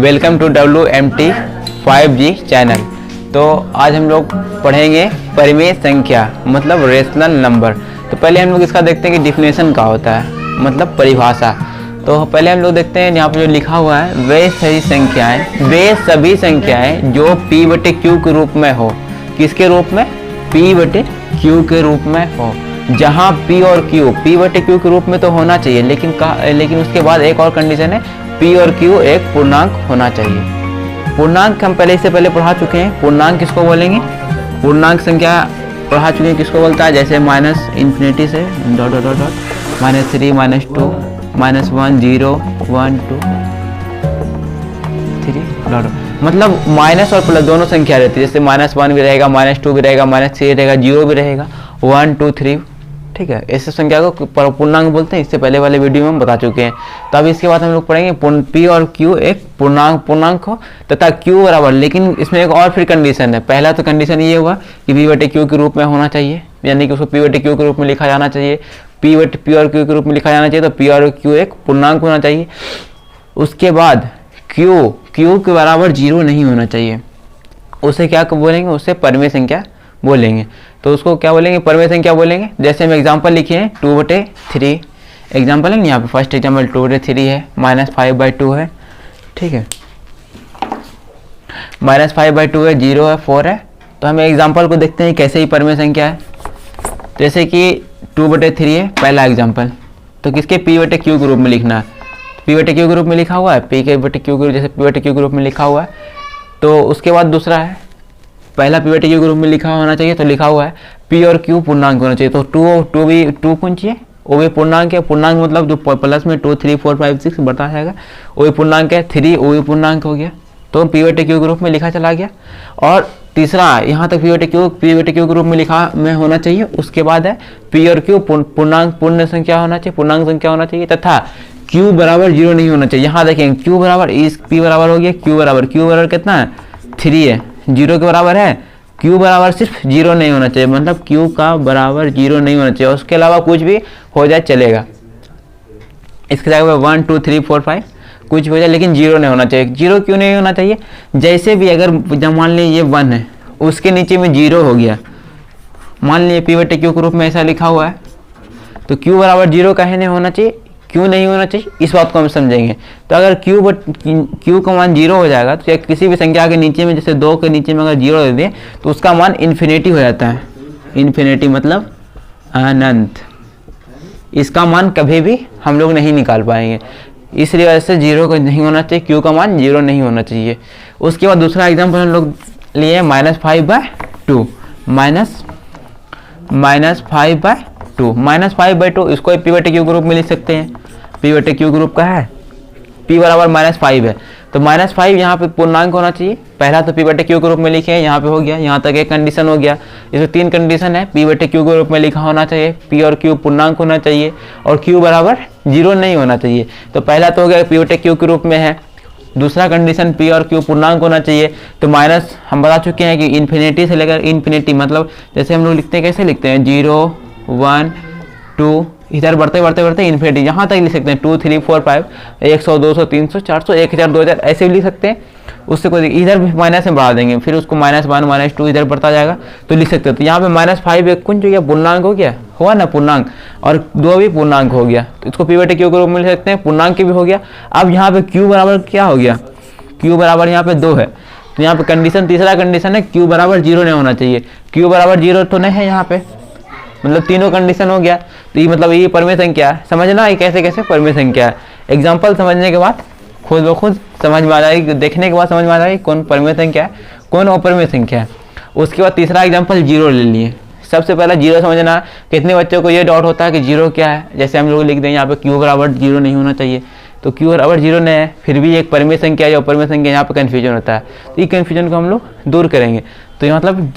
Welcome to WMT5G channel. तो आज हम लोग पढ़ेंगे परिमेय संख्या मतलब रेशनल नंबर। तो पहले हम लोग इसका देखते हैं कि डिफिनेशन क्या होता है, मतलब परिभाषा। तो पहले हम लोग देखते हैं यहाँ पर जो लिखा हुआ है, वे सभी संख्याएं जो P/Q के रूप में हो। किसके रूप में? P/Q के रूप में हो। जहाँ P और Q P/Q के रूप में तो होना चाहिए, लेकिन उसके बाद एक और कंडीशन है, P और Q एक पूर्णांक होना चाहिए। पूर्णांक हम इससे पहले पढ़ा चुके हैं। पूर्णांक किसको बोलेंगे? पूर्णांक संख्या पढ़ा चुके हैं, किसको बोलता है? जैसे माइनस इन्फिनिटी से डॉट डॉट डॉट -3 -2 -1 0 1 2 3 डॉट, मतलब माइनस और प्लस दोनों संख्या रहती है। जैसे -1 भी रहेगा, -2 भी रहेगा, -3 रहेगा, 0 भी रहेगा, 1 2 3, ठीक है। ऐसे संख्या को पूर्णांक बोलते हैं। इससे पहले वाले वीडियो में हम बता चुके हैं। तो अब इसके बाद हम लोग पढ़ेंगे P और Q एक पूर्णांक हो तथा Q बराबर, लेकिन इसमें एक और फिर कंडीशन है। पहला तो कंडीशन ये हुआ कि P/Q के रूप में होना चाहिए, यानी कि उसको P/Q के रूप में लिखा जाना चाहिए। P और Q के रूप में लिखा जाना चाहिए, तो P और Q एक पूर्णांक होना चाहिए। उसके बाद Q के बराबर 0 नहीं होना चाहिए। उसे क्या बोलेंगे? उसे परिमेय संख्या बोलेंगे। तो उसको क्या बोलेंगे? परिमेय संख्या बोलेंगे। जैसे हम एग्जांपल लिखे हैं 2/3 एग्जांपल है ना, यहाँ पे फर्स्ट एग्जांपल 2/3 है, -5/2 है, ठीक है। -5/2 है, 0 है, 4 है। तो हम एग्जांपल को देखते हैं कैसे ही परिमेय संख्या है। जैसे कि 2/3 है पहला एग्जांपल, तो किसके? P/Q के रूप में लिखना है। P/Q के रूप में लिखा हुआ है, P/Q के जैसे P/Q के रूप में लिखा हुआ है। तो उसके बाद दूसरा है, पहला P/Q के रूप में लिखा होना चाहिए, तो लिखा हुआ है P और Q पूर्णांक होना चाहिए। तो 2 कौन चाहिए? वो भी पूर्णांक है। पूर्णांक मतलब जो प्लस में 2 3 4 5 6 बढ़ता जाएगा, वो भी पूर्णांक है। 3 वो भी पूर्णांक हो गया, तो P/Q के रूप में लिखा चला गया। और तीसरा यहाँ तक P/Q के रूप में लिखा में होना चाहिए। उसके बाद है P और Q पूर्ण संख्या होना चाहिए, पूर्णांक संख्या होना चाहिए, तथा Q बराबर 0 नहीं होना चाहिए। यहाँ देखेंगे Q बराबर इस P बराबर हो गया, Q बराबर कितना है? 3 है, 0 के बराबर है। Q बराबर सिर्फ 0 नहीं होना चाहिए, मतलब Q का बराबर 0 नहीं होना चाहिए। उसके अलावा कुछ भी हो जाए चलेगा। इसके जगह 1 2 3 4 5 कुछ भी हो जाए, लेकिन 0 नहीं होना चाहिए। 0 क्यों नहीं होना चाहिए? जैसे भी अगर जब मान लीजिए ये 1 है, उसके नीचे में 0 हो गया, मान लीजिए P/Q के रूप में ऐसा लिखा हुआ है, तो Q बराबर 0 काहे नहीं होना चाहिए? क्यों नहीं होना चाहिए, इस बात को हम समझेंगे। तो अगर Q का मान 0 हो जाएगा, तो किसी भी संख्या के नीचे में, जैसे 2 के नीचे में अगर 0 दे दें, तो उसका मान इन्फिनिटी हो जाता है। इन्फिनिटी मतलब अनंत। इसका मान कभी भी हम लोग नहीं निकाल पाएंगे। इसलिए वजह से 0 का नहीं होना चाहिए, Q का मान 0 नहीं होना चाहिए। उसके बाद दूसरा एग्जाम्पल हम लोग लिए -5/2 -5/2 इसको P/Q के रूप में लिख सकते हैं। P/Q के रूप का है, P बराबर -5 है, तो -5 यहाँ पे पूर्णांक होना चाहिए। पहला तो P/Q के रूप में लिखे हैं, यहाँ पे हो गया। यहाँ तक एक कंडीशन हो गया। इसमें 3 कंडीशन है। P/Q के रूप में लिखा होना चाहिए, P और Q पूर्णांक होना चाहिए, और Q बराबर 0 नहीं होना चाहिए। तो पहला तो हो गया P/Q के रूप में है। दूसरा कंडीशन P और Q पूर्णांक होना चाहिए। तो माइनस हम बता चुके हैं कि इन्फिनिटी से लेकर इन्फिनिटी, मतलब जैसे हम लोग लिखते हैं, कैसे लिखते हैं? 0 1 2 इधर बढ़ते इन्फिनिटी, यहाँ तक लिख सकते हैं 2 3 4 5 100 200 300 400 1000 2000 ऐसे भी लिख सकते हैं। उससे कोई इधर भी माइनस में बढ़ा देंगे, फिर उसको -1 -2 इधर बढ़ता जाएगा, तो लिख सकते हो। तो यहाँ पे -5 एक कुछ हो गया, पूर्णांक हो गया, हुआ ना पूर्णांक, और 2 भी पूर्णांक हो गया। तो इसको P/Q के रूप में लिख सकते हैं, पूर्णांक भी हो गया। अब यहाँ पे Q बराबर क्या हो गया? Q बराबर यहाँ पे 2 है, तो यहाँ पे कंडीशन, तीसरा कंडीशन है Q बराबर 0 नहीं होना चाहिए। Q बराबर 0 तो नहीं है यहाँ पे, मतलब तीनों कंडीशन हो गया। तो ये मतलब ये परिमेय संख्या है। समझना ये कैसे कैसे परिमेय संख्या है। एग्जाम्पल समझने के बाद खुद ब खुद समझ में आ जाएगी, देखने के बाद समझ में आ जाएगी कौन परिमेय संख्या है, कौन अपरिमेय संख्या है। उसके बाद तीसरा एग्जाम्पल 0 ले लिए। सबसे पहला 0 समझना। कितने बच्चों को ये डाउट होता है कि 0 क्या है? जैसे हम लोग लिख दें यहाँ पे Q बराबर 0 नहीं होना चाहिए, तो Q बराबर 0 नहीं है, फिर भी एक परिमेय संख्या है। अपरिमेय संख्या, यहाँ पे कन्फ्यूजन होता है। तो ये कन्फ्यूजन को हम लोग दूर करेंगे। तो ये मतलब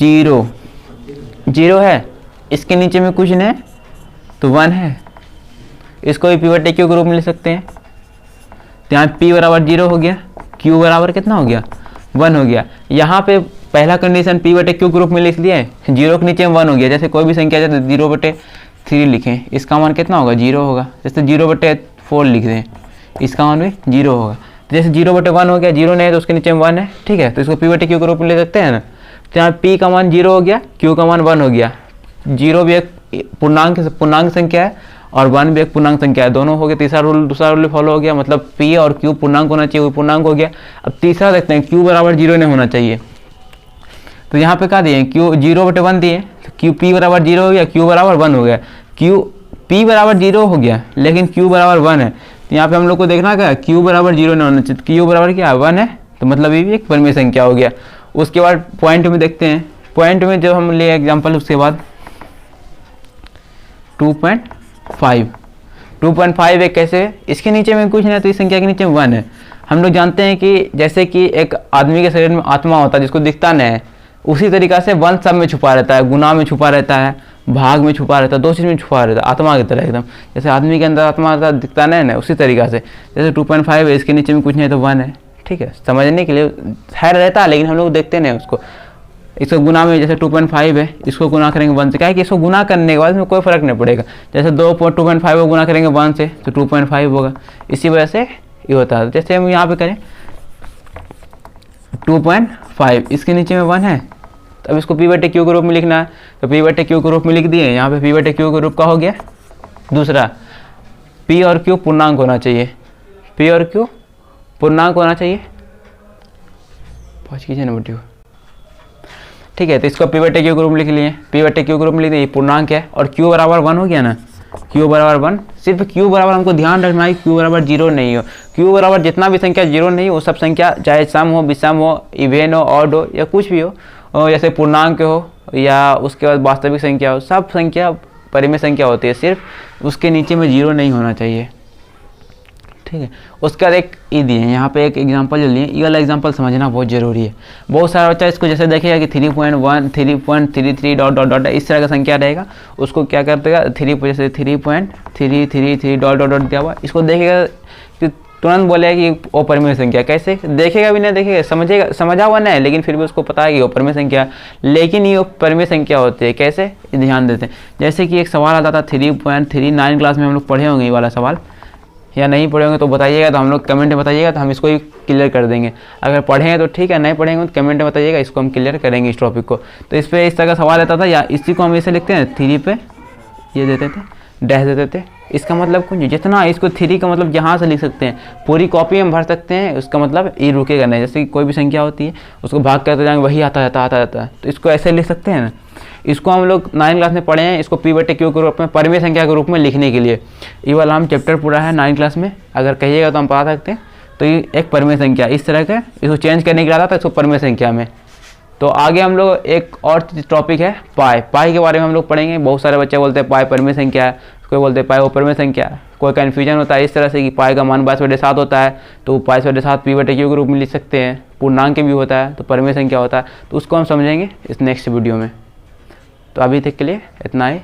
0 है, इसके नीचे में कुछ नहीं तो 1 है, इसको भी P/Q के रूप में लिख सकते हैं। तो यहाँ P बराबर 0 हो गया, Q बराबर कितना हो गया? 1 हो गया। यहाँ पे पहला कंडीशन P/Q के रूप में लिख दिया है, 0 के नीचे में 1 हो गया। जैसे कोई भी संख्या जैसे 0/3 लिखें, इसका मान कितना होगा? 0 होगा। जैसे 0/4 लिख दें, इसका मान भी 0 होगा। तो जैसे 0/1 हो गया, 0 नहीं है तो उसके नीचे में 1 है, ठीक है, तो इसको p/q के रूप में ले सकते हैं ना। तो यहाँ p का मान 0 हो गया, q का मान 1 हो गया। 0 भी एक पूर्णांक संख्या है और 1 भी एक पूर्णांक संख्या है, दोनों हो गए। दूसरा रूल फॉलो हो गया, मतलब p और q पूर्णांक होना चाहिए, वो पूर्णांक हो गया। अब तीसरा देखते हैं, q बराबर 0 नहीं होना चाहिए। तो यहाँ पे क्या दिए, q 0/1 दिए, तो q p बराबर 0 हो गया, q बराबर 1 हो गया। p बराबर 0 हो गया लेकिन q बराबर 1 है, तो यहाँ पे हम लोग को देखना क्या, q बराबर 0 नहीं होना चाहिए। q बराबर क्या है, 1 है, तो मतलब ये भी एक परिमेय संख्या हो गया। उसके बाद पॉइंट में देखते हैं, पॉइंट में जब हम ले एग्जाम्पल, उसके बाद 2.5 एक कैसे है, इसके नीचे में कुछ नहीं, तो इस संख्या के नीचे में 1 है। हम लोग जानते हैं कि जैसे कि एक आदमी के शरीर में आत्मा होता है जिसको दिखता नहीं है, उसी तरीका से 1 सब में छुपा रहता है, गुना में छुपा रहता है, भाग में छुपा रहता है, 2 चीज़ में छुपा रहता है, आत्मा की तरह एकदम। जैसे आदमी के अंदर आत्मा रहता है, दिखता नहीं है, उसी तरीका से जैसे 2.5 है, इसके नीचे में कुछ नहीं तो 1 है, ठीक है। समझने के लिए है रहता है, लेकिन हम लोग देखते नहीं उसको। इसको गुना में जैसे 2.5 है, इसको गुना करेंगे 1 से, क्या है कि इसको गुना करने के बाद इसमें कोई फर्क नहीं पड़ेगा। जैसे 2.5 को गुना करेंगे 1 से तो 2.5 होगा, इसी वजह से ये होता है। जैसे हम यहाँ पे करें 2.5, इसके नीचे में 1 है, तो अब इसको p/q के रूप में लिखना है, तो p/q के रूप में लिख दिए। यहाँ पे p/q के रूप का हो गया। दूसरा, p और q पूर्णांक होना चाहिए, p और q पूर्णांक होना चाहिए, पहुँच कीजिए ना बेटियों, ठीक है। तो इसको p/q के रूप में लिख लिए, p/q के रूप में लिख दिए, पूर्णांक है, और q बराबर 1 हो गया ना, q बराबर 1। सिर्फ q बराबर हमको ध्यान रखना है, q बराबर 0 नहीं हो। q बराबर जितना भी संख्या 0 नहीं हो, वो सब संख्या चाहे सम हो, विषम हो, इवेन हो, ऑड हो, या कुछ भी हो, जैसे पूर्णांक हो या उसके बाद वास्तविक संख्या हो, सब संख्या परिमेय संख्या होती है, सिर्फ उसके नीचे में 0 नहीं होना चाहिए, ठीक है। उसके बाद एक ई दिए हैं, यहाँ पे एक एग्जांपल जो लिए, ये वाला एग्जांपल समझना बहुत ज़रूरी है। बहुत सारा बच्चा इसको जैसे देखेगा कि 3.1 3.33 डॉट डॉट डॉट इस तरह का संख्या रहेगा, उसको क्या कर देगा, जैसे 3.333 डॉट डॉट डॉट दिया हुआ, इसको देखेगा कि तुरंत बोलेगा कि वो परिमेय संख्या। कैसे देखेगा भी नहीं, देखेगा समझा हुआ नहीं, लेकिन फिर भी उसको पता है कि वो परिमेय संख्या, लेकिन ये परिमेय संख्या होती है। कैसे, ध्यान देते हैं। जैसे कि एक सवाल आता था 3.39 क्लास में हम लोग पढ़े होंगे ये वाला सवाल, या नहीं पढ़े होंगे तो बताइएगा, तो हम लोग कमेंट में बताइएगा, तो हम इसको ही क्लियर कर देंगे। अगर पढ़े हैं तो ठीक है, नहीं पढ़ेंगे तो कमेंट में बताइएगा, इसको हम क्लियर करेंगे इस टॉपिक को। तो इस पर इस तरह का सवाल आता था, या इसी को हम ऐसे लिखते हैं 3 पे ये देते थे, डैश देते थे। इसका मतलब कुछ नहीं, जितना इसको 3 का मतलब यहाँ से लिख सकते हैं, पूरी कॉपी हम भर सकते हैं, उसका मतलब ये रुकेगा नहीं। जैसे कि कोई भी संख्या होती है उसको भाग करते जाएंगे, वही आता जाता है, तो इसको ऐसे लिख सकते हैं ना। इसको हम लोग 9 क्लास में पढ़े हैं, इसको p/q के रूप में, परिमेय संख्या के रूप में लिखने के लिए। ये वाला हम चैप्टर पूरा है 9 क्लास में, अगर कहिएगा तो हम पढ़ा सकते हैं। तो ये एक परिमेय संख्या इस तरह का, इसको चेंज करने के लिए आता था इसको परिमेय संख्या में। तो आगे हम लोग एक और टॉपिक है पाई के बारे में हम लोग पढ़ेंगे। बहुत सारे बच्चे बोलते हैं पाई परिमेय संख्या है, कोई बोलते हैं पाई वो परिमेय संख्या है, कोई कन्फ्यूजन होता है इस तरह से कि पाई का मान 22/7 होता है, तो 22/7 p/q के रूप में लिख सकते हैं। पूर्णांक भी होता है तो परिमेय संख्या होता है, तो उसको हम समझेंगे इस नेक्स्ट वीडियो में। तो अभी तक के लिए इतना ही।